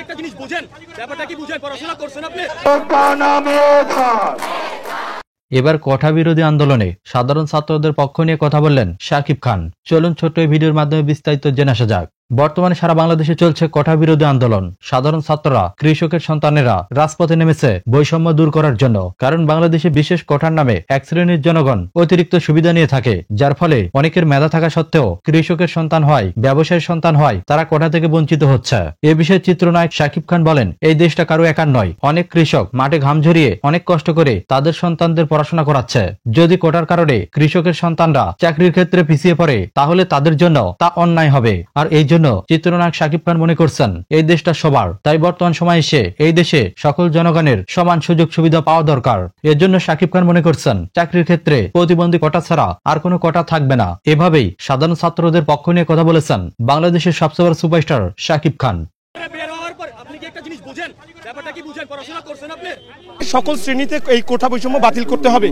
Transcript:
একটা জিনিস বুঝেন, ব্যাপারটা কি বুঝেন? পড়াশোনা করছেন আপনি? এবার কোটা বিরোধী আন্দোলনে সাধারণ ছাত্রদের পক্ষ নিয়ে কথা বললেন শাকিব খান। চলুন ছোট্ট এই ভিডিওর মাধ্যমে বিস্তারিত জেনে আসা যাক। বর্তমানে সারা বাংলাদেশে চলছে কোটা বিরোধী আন্দোলন। সাধারণ ছাত্ররা, কৃষকের সন্তানেরা রাজপথে নেমেছে বৈষম্য দূর করার জন্য। কারণ বাংলাদেশে বিশেষ কোটার নামে এক শ্রেণীর জনগণ অতিরিক্ত সুবিধা নিয়ে থাকে, যার ফলে অনেকের মেধা থাকা সত্ত্বেও কৃষকের সন্তান হয়, ব্যবসায়ীর সন্তান হয়, তারা কোটা থেকে বঞ্চিত হচ্ছে। এ বিষয়ে চিত্রনায়ক শাকিব খান বলেন, এই দেশটা কারো একার নয়। অনেক কৃষক মাঠে ঘাম ঝরিয়ে অনেক কষ্ট করে তাদের সন্তানদের পড়াশোনা করাচ্ছে। যদি কোটার কারণে কৃষকের সন্তানরা চাকরির ক্ষেত্রে পিছিয়ে পড়ে, তাহলে তাদের জন্য তা অন্যায় হবে। আর এই জন্য চিত্রনায়ক শাকিব খান মনে করছেন এই দেশটা সবার, তাই বর্তমান সময়ে এসে এই দেশে সকল জনগণের সমান সুযোগ সুবিধা পাওয়া দরকার। এর জন্য শাকিব খান মনে করছেন চাকরির ক্ষেত্রে প্রতিবন্ধী কোটা ছাড়া আর কোনো কোটা থাকবে না। এভাবেই সাধারণ ছাত্রদের পক্ষ নিয়ে কথা বলেছেন বাংলাদেশের সবচেয়ে বড় সুপারস্টার শাকিব খান। বের হওয়ার পর আপনি কি একটা জিনিস বুঝেন, ব্যাপারটা কি বুঝেন? পড়াশোনা করছেন আপনি? সকল শ্রেণীতে এই কোটা বৈষম্য বাতিল করতে হবে।